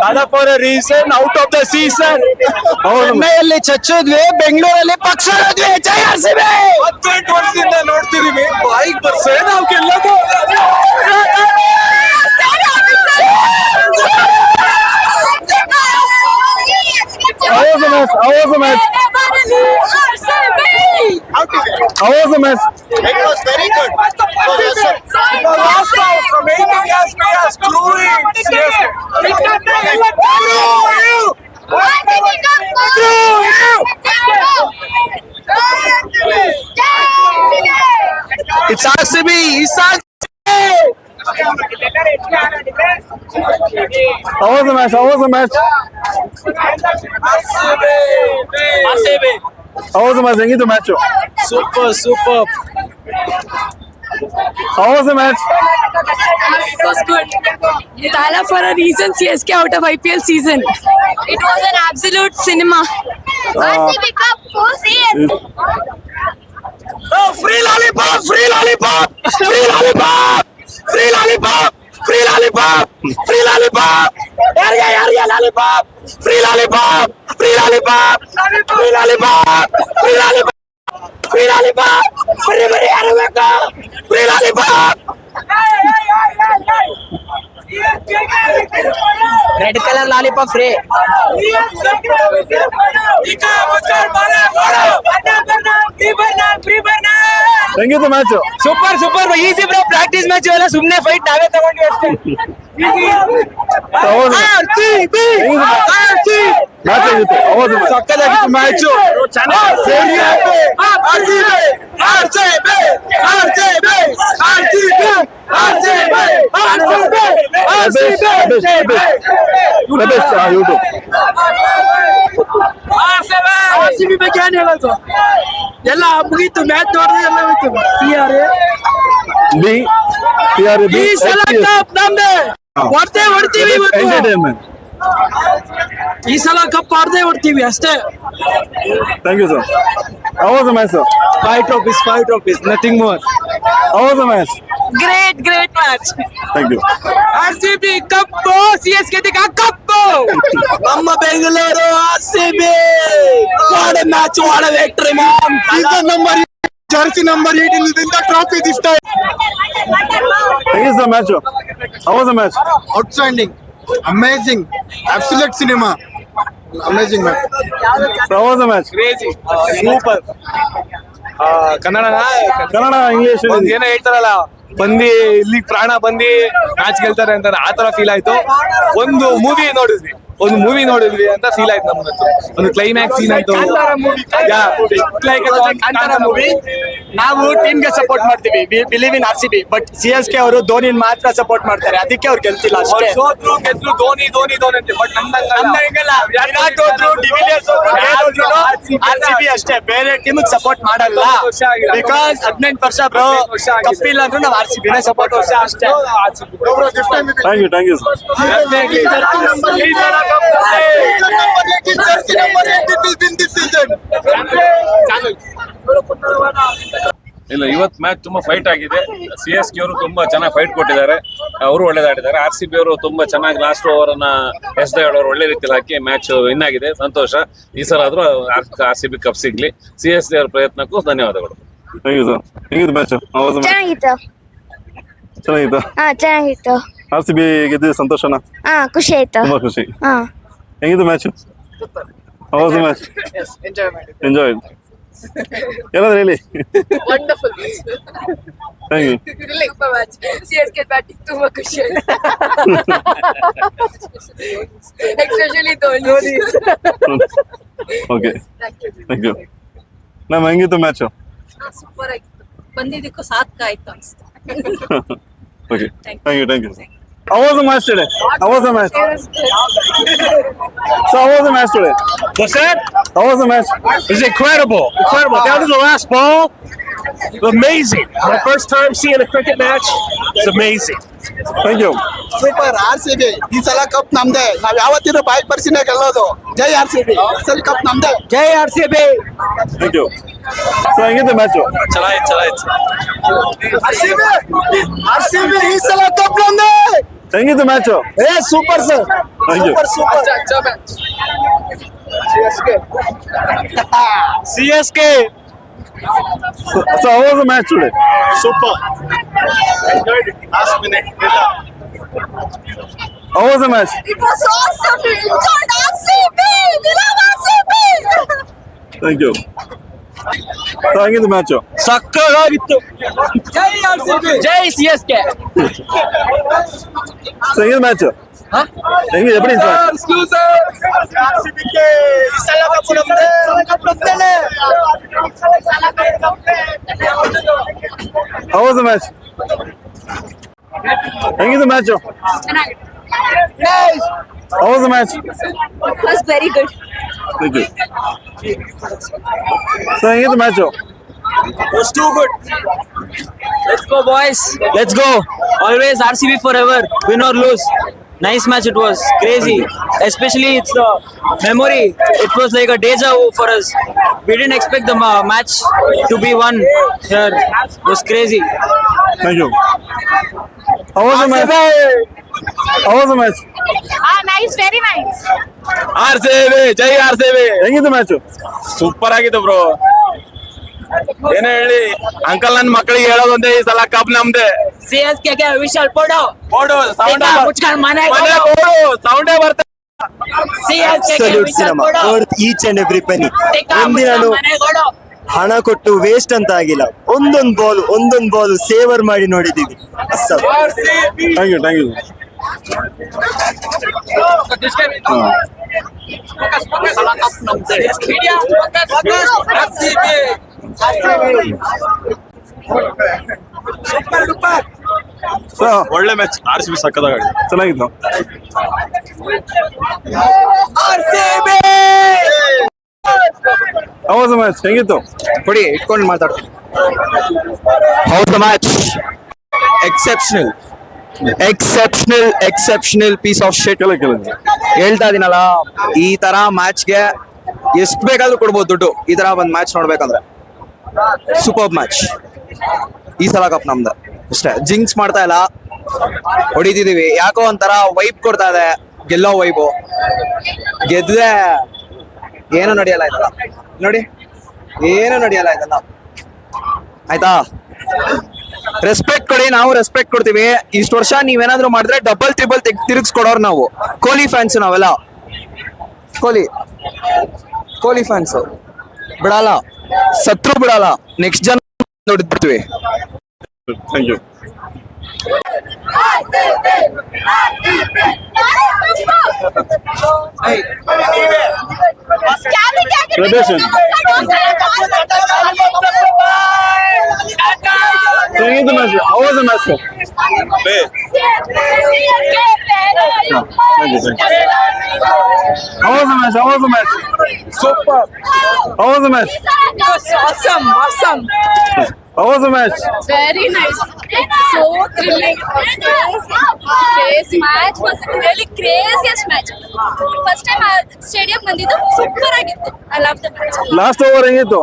ಅದ for a reason out of the season. ಚೆನ್ನೈಯಲ್ಲಿ ಚಚ್ಚಿದ್ವಿ, ಬೆಂಗಳೂರಲ್ಲಿ ಪಕ್ಷ ಜೈ ಆರ್ಸಿಬಿ. 18 ವರ್ಷದಿಂದ ನೋಡ್ತಿದೀವಿ, ಬಾಯಿಗೆ ಬರ್ಸೆ ನಾವು ಗೆಲ್ಲೋದು. How was the match? How was the match? How was the match? It was very good. From 80 years we are screwing. It's RCB. It's RCB. How was the match? How was the match? RCB. How was the match? ಹೆಂಗಿತ್ತು match? Super. How was the match? It was good. Thala for a reason CSK out of IPL season. It was an absolute cinema. RCB Cup, Free lollipop! Free lollipop! Free lollipop! Free lollipop! Free lollipop! Free lollipop! ಯಾರಿಗೆ lollipop! Free lollipop! Free lollipop! Free lollipop! Free lollipop! Free lollipop! ಬರೀ ಯಾರು ಬೇಕು? Free lollipop! Red colour lollipop free. ಹೆಂಗಿತ್ತು match? Super easy bro. Practice match ಎಲ್ಲ ಸುಮ್ಮನೆ fight ನಾವೇ ತಗೊಂಡ್ವಿ ಅಷ್ಟೇ. ಮ್ಯಾಚ್ ಹೆಂಗಿತ್ತು? ಸಕ್ಕತ್ತಾಗಿತ್ತು ಮ್ಯಾಚ್. ಯೂಟ್ಯೂಬ್ ಬಗ್ಗೆ ಏನ್ ಹೇಳೋದು? ಎಲ್ಲ ಮುಗೀತು, ಮ್ಯಾಚ್ ನೋಡಿದ್ರೆ ಎಲ್ಲ ಹೋಯ್ತು. ಬಿ ಈ ಸಲ ಕಪ್ ನಮ್ದೆ. ಹೊಡ್ತೀವಿ ಇವತ್ತು. ಎಂಟರ್ಟೈನ್ಮೆಂಟ್. ಈ ಸಲ ಕಪ್ ಆಡ್ದೇ ಹೊಡ್ತೀವಿ ಅಷ್ಟೇ. Thank you, sir. How was the match, sir? 5 trophies, nothing more. How was the match? Great match. Thank you. RCB cup, CSK ಕಪ್ಪು. ನಮ್ಮ Bengaluru RCB. What a match, what a victory, man. Jersey number 18 will win the trophy this time. How is the match? How was the match? Outstanding, amazing, absolute cinema, amazing match. How was the match? Crazy super. Kannada English. ಏನೋ ಹೇಳ್ತಾರಲ್ಲ, ಬಂದಿ ಇಲ್ಲಿ ಪ್ರಾಣ ಬಂದಿ match ಗೆಲ್ತಾರೆ ಅಂತ ಆ ತರ ಫೀಲ್ ಆಯ್ತು. ಒಂದು ಮೂವಿ ನೋಡಿದ್ವಿ ಅಂತ ಫೀಲ್ ಆಯ್ತು ನಮ್ಗಂತೂ. ಒಂದು ಕ್ಲೈಮ್ಯಾಕ್ಸ್ ಸೀನ್ ಆಯ್ತು. ಕಾಂತಾರ ಮೂವಿ. ನಾವು ಟೀಮ್ ಗೆ ಸಪೋರ್ಟ್ ಮಾಡ್ತೀವಿ, we believe in RCB, but CSK ಅವರು ಧೋನಿ ಮಾತ್ರ ಸಪೋರ್ಟ್ ಮಾಡ್ತಾರೆ, ಅದಕ್ಕೆ ಅವ್ರು ಗೆಲ್ತಿಲ್ಲ ಅಷ್ಟೇ. ಸೋತ್ರು ಗೆದ್ರು ಧೋನಿ ಅಂತ. ಬಟ್ ನಮ್ದಂಗಲ್ಲ, ವಿರಾಟ್ ಹೋದ್ರು, ಡಿವಿಲಿಯರ್ಸ್ ಹೋದ್ರು, RCB ಅಷ್ಟೇ, ಬೇರೆ ಟೀಮ್ ಸಪೋರ್ಟ್ ಮಾಡಲ್ಲ. ಬಿಕಾಸ್ 18 ವರ್ಷ ಬ್ರೋ, ಕಪ್ಪಿಲ್ಲ ಅಂದ್ರೂ ನಾವು RCB ನೇ ಸಪೋರ್ಟ್ ಅಷ್ಟೇ. Thank you, sir. Jersey number 18 will win this season. ಇಲ್ಲ, ಇವತ್ತು ಮ್ಯಾಚ್ ತುಂಬಾ ಫೈಟ್ ಆಗಿದೆ. CSK ಅವರು ತುಂಬಾ ಚೆನ್ನಾಗಿ ಫೈಟ್ ಕೊಟ್ಟಿದ್ದಾರೆ, ಅವರು ಒಳ್ಳೇದಾಡಿದ್ದಾರೆ. RCB ಅವರು ತುಂಬಾ ಚೆನ್ನಾಗಿ ಲಾಸ್ಟ್ ಓವರ್ ಅನ್ನ ಎಸ್ಡೇಳವರು ಒಳ್ಳೆ ರೀತಿಯಲ್ಲಿ ಹಾಕಿ ಮ್ಯಾಚ್ ವಿನ್ ಆಗಿದೆ. ಸಂತೋಷ. ಈ ಸಲ ಆದ್ರೂ RCB ಕಪ್ ಸಿಗ್ಲಿ. CSK ಅವರ ಪ್ರಯತ್ನಕ್ಕೂ ಧನ್ಯವಾದಗಳು. Thank you, sir. ಹೇಗಿತ್ತು ಮ್ಯಾಚ್? ಚೆನ್ನಾಗಿತ್ತು. RCB ಗೆದ್ದಿದ್ದು ಸಂತೋಷನಾ? ಖುಷಿ ಆಯ್ತು. ತುಂಬಾ ಖುಷಿ. ಹೆಂಗಿತ್ತು match? How was the match? Enjoyed. ಏನಾದ್ರು ಹೇಳಿ. Wonderful match. Thank you. Really super match. CSK batting ತುಂಬಾ ಖುಷಿ ಆಯ್ತು. Especially Dhoni. Okay. Thank you. ನಮ್ಮ ಹೆಂಗಿತ್ತು ಮ್ಯಾಚ್? ಸೂಪರ್ ಆಗಿತ್ತು. ಬಂದಿದ್ದಕ್ಕೂ ಸಾರ್ಥಕ ಆಯ್ತು ಅನ್ಸುತ್ತೆ. Okay. Thank you. How was the match today? So how was the match today? What's that? How was the match? It's incredible. Down to the last ball. Amazing. My first time seeing a cricket match. It's amazing. Thank you. Super RCB. ಈ ಸಲ cup ನಮ್ದೆ. ನಾವ್ ಯಾವತ್ತಿರೋ ಬಾಯಿ ಪರ್ಸಿನೇ ಗೆಲ್ಲೋದು. ಜೈ RCB. ಈ ಸಲ cup ನಮ್ದೆ. ಜೈ RCB. Thank you. So ಹೆಂಗಿತ್ತು ಮ್ಯಾಚ್? ಚೆನ್ನಾಗಿತ್ತು. RCB ಈ ಸಲ ಕಪ್ ನಮ್ದೆ. ಹೆಂಗಿತ್ತು match? Super sir. Thank you CSK. So how was the match today Super. Enjoyed it. Last minute. ಹೌ was the match It was awesome. We enjoyed RCB. We love RCB. Thank you ಹೆಂಗಿದ್ದು match ಸಕ್ಕತ್ತಾಗಿತ್ತು. ಜೈ CSK. So ಹೆಂಗಿದೆ match ಹೆಂಗಿದೆ ಎಪ್ಪಡಿ how was the match ಹೆಂಗಿದೆ match how was the match It was very good. Thank you so ಹೆಂಗಿದೆ match Was too good. Let's go, boys. Let's go. Always RCB forever. Win or lose. Nice match it was. Crazy. Especially it's the memory. It was like a deja vu for us. We didn't expect the match to be won here. It was crazy. Thank you how was the match how was the match Nice, very nice. RCB, ಜೈ RCB. ಹೆಂಗಿದ್ದು match super ಆಗಿತ್ತು bro. ಏನೇ ಹೇಳಿ uncle ನನ್ನ ಮಕ್ಕಳಿಗೆ ಹೇಳೋದೊಂದೇ, ಈ ಸಲ cup ನಮ್ದೆ. CSK ಗೆ ವಿಶಾಲ್ ಪೋಡೋ. ಓಡು ಸೌಂಡ್ ಮುಚ್ಕೊಂಡು ಮನೆಗೆ ಓಡು ಸೌಂಡೇ ಬರ್ತದೆ. CSK ಗೆ ವಿಶಾಲ್ ಪೋಡೋ. Worth each and every penny. ಟಿಕ್ಕ ಒಂದಿನಾನು ಮುಚ್ಕೊಂಡು ಮನೆಗೆ ಓಡು. ಹಣ ಕೊಟ್ಟು ವೇಸ್ಟ್ ಅಂತ ಆಗಿಲ್ಲ. ಒಂದೊಂದು ಬಾಲ್ ಸೇವರ್ ಮಾಡಿ ನೋಡಿದೀವಿ. ಅಸ್ಸಲ್. ಥ್ಯಾಂಕ್ ಯು ಥ್ಯಾಂಕ್ ಯು ಒಳ್ಳೆ ಮ್ಯಾಚ್. RCB ಸಕ್ಕತ್ತಾಗಿದೆ. ಚೆನ್ನಾಗಿತ್ತು ಹೌ ವಾಸ್ ದ ಮ್ಯಾಚ್ ಹೆಂಗಿತ್ತು ಕೊಡಿ ಇಟ್ಕೊಂಡು ಮಾತಾಡ್ತೀನಿ. How the match? Exceptional piece of shit. ಹೇಳ್ತಾ ಇದೀನಲ್ಲ, ಈ ತರ ಮ್ಯಾಚ್ಗೆ ಎಷ್ಟು ಬೇಕಾದ್ರೂ ಕೊಡ್ಬೋದು ದುಡ್ಡು. ಈ ತರ ಒಂದ್ ಮ್ಯಾಚ್ ನೋಡ್ಬೇಕಂದ್ರೆ ಸೂಪರ್ ಮ್ಯಾಚ್. ಈ ಸಲ ಕಪ್ ನಮ್ದು ಅಷ್ಟೇ. ಜಿಂಕ್ಸ್ ಮಾಡ್ತಾ ಇಲ್ಲ, ಹೊಡಿತಿದೀವಿ. ಯಾಕೋ ಒಂಥರ ವೈಬ್ ಕೊಡ್ತಾ ಇದೆ, ಗೆಲ್ಲೋ ವೈಬು. ಗೆದ್ದೆ ಏನು ನಡೆಯಲ್ಲ ಇದಲ್ಲ ನೋಡಿ, ಏನು ನಡೆಯಲ್ಲ ಇದಲ್ಲ. ಆಯ್ತಾ, ರೆಸ್ಪೆಕ್ಟ್ ಕೊಡಿ, ನಾವು ರೆಸ್ಪೆಕ್ಟ್ ಕೊಡ್ತೀವಿ. ಇಷ್ಟು ವರ್ಷ ನೀವೇನಾದ್ರೂ ಮಾಡಿದ್ರೆ ಡಬಲ್ ಟ್ರಿಬಲ್ ತಿರುಗಿಸ್ಕೊಡೋರು ನಾವು. ಕೊಹ್ಲಿ ಫ್ಯಾನ್ಸ್ ನಾವೆಲ್ಲ, ಕೊಹ್ಲಿ ಫ್ಯಾನ್ಸ್. ಬಿಡಲ್ಲ, ಸತ್ರು ಬಿಡಲ್ಲ. ನೆಕ್ಸ್ಟ್ ಜನ ನೋಡಿದ್ಬಿಡ್ತೀವಿ. Thank you Celebration. So ಹೆಂಗಿತ್ತು match how was the match how was the match how was the match super. How was the match Awesome. How was the match Very nice. It's so thrilling. Crazy match was really craziest match. First time stadium ಬಂದಿದ್ದು super ಆಗಿತ್ತು. I love the match. Last over ಹೆಂಗಿತ್ತು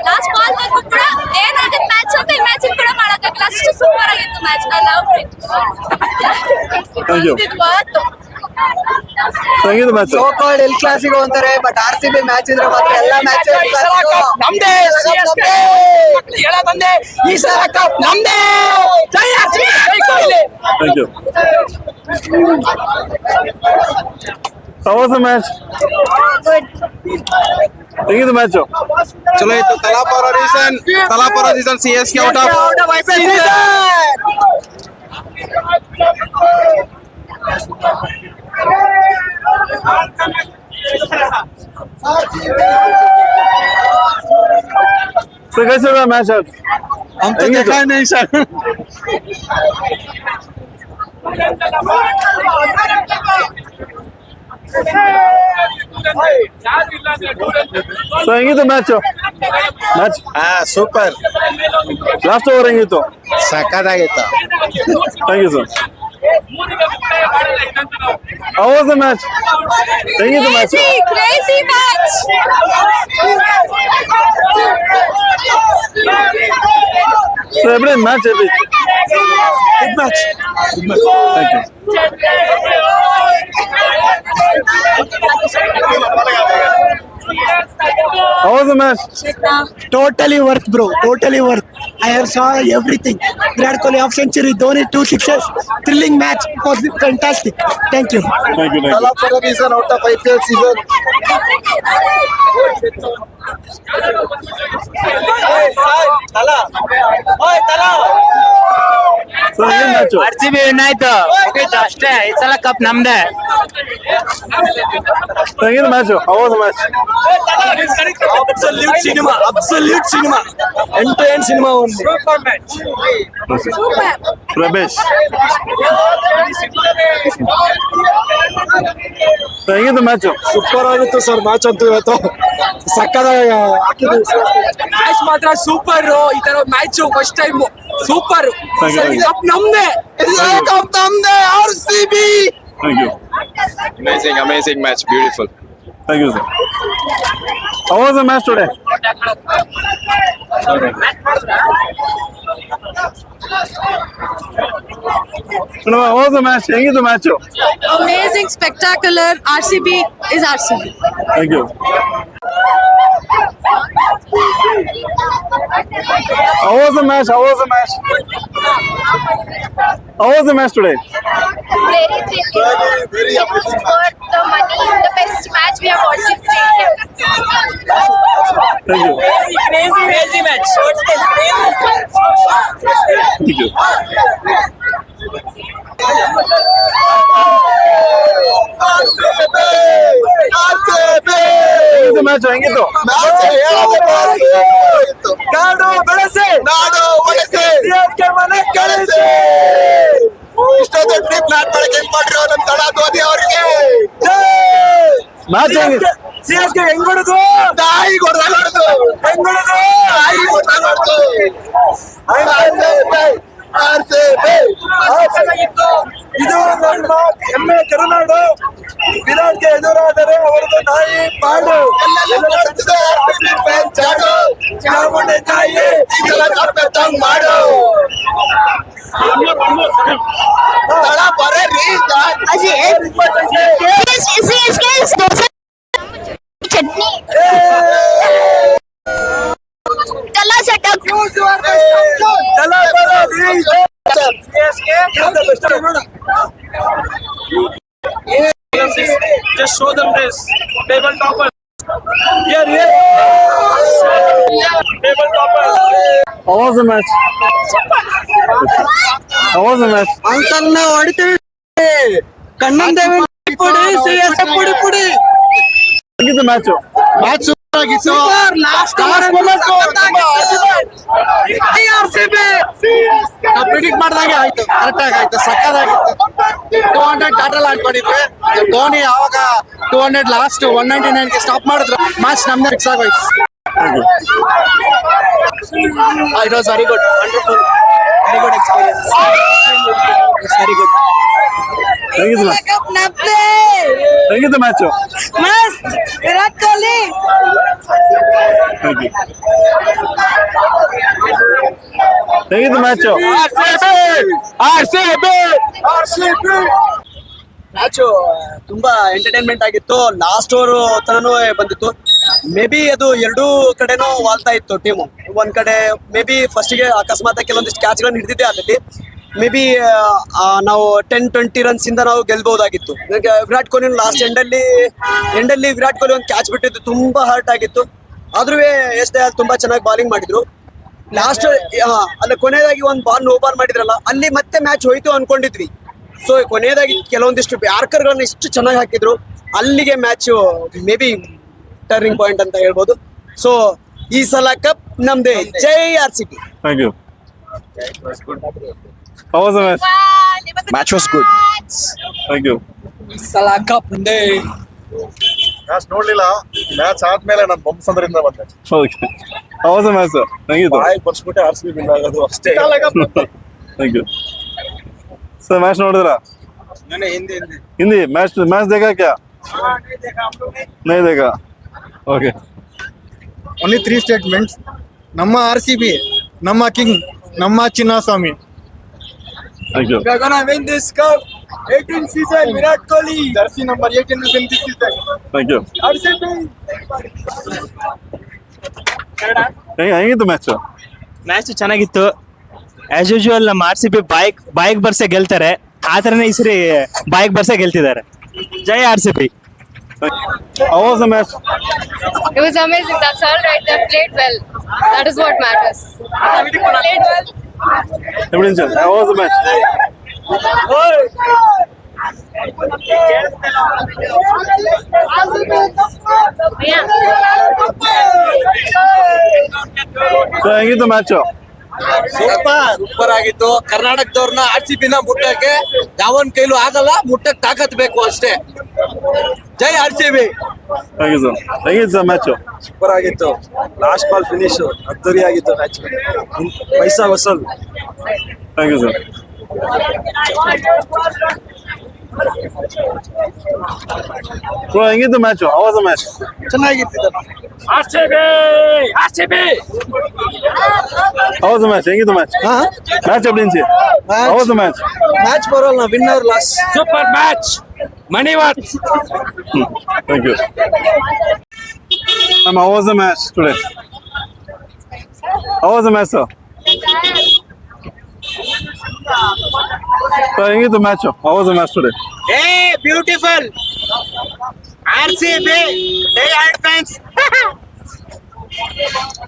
last ball ವರ್ಗು ಕೂಡ ಏನಾಗುತ್ತೆ match ಅಂತ imagine ಕೂಡ ಮಾಡಕ್ಕಾಗಲ್ಲ. ಅಷ್ಟು ಸೂಪರ್ ಆಗಿತ್ತು match. I loved it. Thank you. ಇದು ಮಾತು. ಹೆಂಗಿತ್ತು ಮ್ಯಾಚ್ ಸೋಕಾಲ್ಡ್ ಎಲ್ ಕ್ಲಾಸಿಕೋ ಅಂತಾರೆ, ಬಟ್ RCB ಮ್ಯಾಚ್ ಇದ್ರೆ ಮಾತ್ರ ಎಲ್ಲ ಮ್ಯಾಚ್ ನಮ್ದೇ ಹೇಳೋದೊಂದೇ, ಈ ಸಲ ಕಪ್ ನಮ್ದೇ. ಜೈ RCB, ಜೈ Kohli. Thank you how was the match ಹೆಂಗಿತ್ತು ಮ್ಯಾಚ್ ಚಲೋ ಇತ್ತು. Thala for reason CSK out of So कैसे हुआ मैच आज हम तो देखा नहीं सर. ಸೊ ಹೆಂಗಿತ್ತು ಮ್ಯಾಚ್ ಸೂಪರ್, ಲಾಸ್ಟ್ ಓವರ್ ಹೆಂಗಿತ್ತು ಸಕ್ಕತ್ತಾಗಿತ್ತು. Thank you sir How was the match? ಹೆಂಗಿತ್ತು match? Crazy match. So every match every. Good match. Thank you. How was the match? Totally worth, bro. Totally worth. I have saw everything. Virat Kohli half century, Dhoni 2 sixes. Thrilling match. It was fantastic. Thank you. Thank you. Thank you. For a reason out of IPL season. So ಏನ್ match? RCB win ಆಯ್ತು ಮುಗೀತು ಅಷ್ಟೇ ಈ ಸಲ cup ನಮ್ದೇ. ಹೆಂಗಿತ್ತು match? How was the match? Absolute cinema. Absolute cinema. End-to-end cinema only. Prabesh. So ಹೆಂಗಿತ್ತು match? Super ಆಗಿತ್ತು ಸರ್ ಮ್ಯಾಚ್ ಅಂತೂ ಇವತ್ತು ಸಕ್ಕದಾಗಿ ಹಾಕಿದ್ವಿ ಮ್ಯಾಚ್ ಮಾತ್ರ ಸೂಪರ್. ಈ ತರ match first time super. Thank you. Cup ನಮ್ದೇ. ಕಪ್ ನಮ್ದೇ RCB. Thank you. Amazing match, beautiful. Thank you, sir. How was the match today? No, how was the match? ಹೆಂಗಿತ್ತು match? Amazing, spectacular. RCB is RCB. Thank you. How was the match? How was the match? How was the match today? Very thrilling. very amazing. Worth the money. The best match we have watched in stadium. Thank you. Crazy match. Thank you. ಹೆಂಗಿತ್ತು match? ಹೆಂಗಿತ್ತು? ಕಾಡು ಬೆಳೆಸಿ ನಾಡು ಉಳಿಸಿ CSK ಮನೆ ಕಳಿಸಿ. ಇಷ್ಟೊಂದು trip plan ಮಾಡಕ್ಕೆ help ಮಾಡಿರೋ ನಮ್ಮ ತಡ ಧೋನಿ ಅವರಿಗೆ Match ಹೆಂಗಿತ್ತು? CSK ಹೆಂಗ್ ಹೊಡೆದು ನಾಯಿ ಹೊಡೆದಾಗ ಹೊಡೆದು ಹೆಂಗ್ ಹೊಡೆದು ನಾಯಿ ಹೊಡೆದಾಗ ಹೊಡೆದು ಚೆನ್ನಾಗಿತ್ತು. ಇದು ನಮ್ಮ ಹೆಮ್ಮೆ ಕರುನಾಡು. ವಿರಾಟ್ಗೆ ಎದುರಾದರೆ ಅವರದು ನಾಯಿ ಪಾಡು. ಚಾಮುಂಡಿ ತಾಯಿ ಮಾಡು ತಡ ಬರೀ ಚಟ್ನಿ ಕಲ್ಲ ಚಟಕ್ Just show them this. Table topper. Here. Table topper. How was the match? How was the match? ಅಂಕಲ್ನ ಹೊಡಿತೀವಿ ಕಣ್ಣಂದೇ ಪುಡಿ CSK ಪುಡಿ ಪುಡಿ ಹೆಂಗಿತ್ತು match? ಮ್ಯಾಚ್ ಸೂಪರ್ ಆಗಿತ್ತು ಪ್ರಿಡಿಕ್ಟ್ ಮಾಡ್ದಂಗೆ ಆಯ್ತು ಕರೆಕ್ಟ್ ಆಗಿ ಆಯ್ತು ಸಕ್ಕದಾಗಿತ್ತು 200 ಟಾಟಲ್ ಆಡ್ಕೊಂಡಿದ್ವಿ ಧೋನಿ ಯಾವಾಗ 200 ಲಾಸ್ಟ್ 199 ಸ್ಟಾಪ್ ಮಾಡಿದ್ರು ಮ್ಯಾಚ್ ನಮ್ದೇ ಫಿಕ್ಸ್ ಆಗೋಯ್ತು it was very good wonderful very good experience it's very good ಹೆಂಗಿತ್ತು match? ಕಪ್ ನಮ್ದೇ ಹೆಂಗಿತ್ತು match? ಮಸ್ತ್ ವಿರಾಟ್ ಕೊಹ್ಲಿ Thank you. ಹೆಂಗಿತ್ತು match? ಮ್ಯಾಚು ತುಂಬಾ ಎಂಟರ್ಟೈನ್ಮೆಂಟ್ ಆಗಿತ್ತು ಲಾಸ್ಟ್ ಓವರ್ ತನೂ ಬಂದಿತ್ತು ಮೇ ಬಿ ಅದು ಎರಡೂ ಕಡೆನೂ ವಾಲ್ತಾ ಇತ್ತು ಟೀಮು ಒಂದ್ ಕಡೆ ಮೇ ಬಿ ಫಸ್ಟಿಗೆ ಅಕಸ್ಮಾತ್ ಕೆಲವೊಂದಿಷ್ಟು ಕ್ಯಾಚ್ಗಳನ್ನ ಹಿಡಿದಿದ್ದೆ ಅಲ್ಲಿ ಮೇ ಬಿ ನಾವು 10-20 ರನ್ಸ್ ಇಂದ ನಾವು ಗೆಲ್ಬಹುದಾಗಿತ್ತು. ವಿರಾಟ್ ಕೊಹ್ಲಿ ಲಾಸ್ಟ್ ಎಂಡಲ್ಲಿ ವಿರಾಟ್ ಕೊಹ್ಲಿ ಒಂದು ಕ್ಯಾಚ್ ಬಿಟ್ಟಿದ್ದು ತುಂಬಾ ಹರ್ಟ್ ಆಗಿತ್ತು. ಆದ್ರೂ ಎಸ್ ದಯಾಲ್ ತುಂಬಾ ಚೆನ್ನಾಗಿ ಬಾಲಿಂಗ್ ಮಾಡಿದ್ರು. ಲಾಸ್ಟ್ ಅಲ್ಲಿ ಕೊನೆಯದಾಗಿ ಒಂದು ಬಾಲ್ ನೋ ಬಾಲ್ ಮಾಡಿದ್ರಲ್ಲ ಅಲ್ಲಿ ಮತ್ತೆ ಮ್ಯಾಚ್ ಹೋಯ್ತು ಅನ್ಕೊಂಡಿದ್ವಿ. ಸೊ ಕೊನೆಯದಾಗಿ ಕೆಲವೊಂದಿಷ್ಟು ಯಾರ್ಕರ್ಗಳನ್ನ ಇಷ್ಟು ಚೆನ್ನಾಗಿ ಹಾಕಿದ್ರು ಅಲ್ಲಿಗೆ match may be turning point ಅಂತ ಹೇಳ್ಬೋದು. ಸೊ ಈ ಸಲ ಕಪ್ ನಮ್ದೇ. ಜೈ RCB. Thank you. How was the match? Match was good. Thank you. ಈ ಸಲ ಕಪ್ ನಮ್ದೇ. ಮ್ಯಾಚ್ ನೋಡ್ಲಿಲ್ಲ. ಮ್ಯಾಚ್ ಆದ್ಮೇಲೆ ನಾನು ಬೊಮ್ಮಸಂದ್ರಿಂದ ಬಂದೆ. Okay. How was the match, sir? ಹೆಂಗಿತ್ತು? ಬಾಯಿ ಬರ್ಸ್ಬಿಟ್ಟೆ RCB ವಿನ್ ಆಗೋದು ಅಷ್ಟೇ. Thank you. Sir, match ನೋಡಿದ್ರಾ? हिंदी मैच मैच देखा क्या नहीं देखा ओके ಓನ್ಲಿ 3 ಸ್ಟೇಟ್ಮೆಂಟ್ಸ್. ನಮ್ಮ RCB, ನಮ್ಮ ಕಿಂಗ್, ನಮ್ಮ Chinnaswamy. Thank you gonna win this cup. 18 season Virat Kohli. Jersey number 18 will win this season. Thank you RCB. ಹೆಂಗಿತ್ತು ಮ್ಯಾಚ್ ಮ್ಯಾಚ್ ಚೆನ್ನಾಗಿತ್ತು. ಆಸ್ ಯೂಶುವಲ್ ನಮ್ಮ RCB ಬಾಯಿಗೆ ಬರ್ಸೆ ಗೆಲ್ತಾರೆ, ಆ ಥರನೇ ಈ ಸರಿ ಬಾಯಿಗೆ ಬರ್ಸೆ ಗೆಲ್ತಿದ್ದಾರೆ. ಜೈ RCB. How was the match? It was amazing. That's all right. They played well. That is what matters. Played well. Evidence. How was the match? So ಹೆಂಗಿತ್ತು ಮ್ಯಾಚ್ ಸೂಪರ್ ಆಗಿತ್ತು. ಕರ್ನಾಟಕದವ್ರನ್ನ RCB ನ ಮುಟ್ಟಕ್ಕೆ ಯಾವನ್ ಕೈಲೂ ಆಗಲ್ಲ, ಮುಟ್ಟಕ್ ತಾಕತ್ ಬೇಕು ಅಷ್ಟೇ. ಜೈ RCB. Thank you sir. ಹೆಂಗಿತ್ತು ಮ್ಯಾಚ್ ಸೂಪರ್ ಆಗಿತ್ತು. ಲಾಸ್ಟ್ ಬಾಲ್ ಫಿನಿಶ್ ಅದ್ದೂರಿ ಆಗಿತ್ತು ಮ್ಯಾಚ್. ಪೈಸಾ ವಸೂಲ್. Thank you sir. ಸೊ ಹೆಂಗಿತ್ತು match how was the match ಚೆನ್ನಾಗಿತ್ತು. RCB how was the match ಹೆಂಗಿತ್ತು ಮ್ಯಾಚ್ ಮ್ಯಾಚ್ எப்படி இருந்துச்சு how was the match match ಬರೋಲ್ಲ, winner loss. Super match money worth. Thank you ma'am how was the match today how was the match sir ಹೆಂಗಿತ್ತು match how was the match today beautiful RCB die hard fans.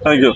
Thank you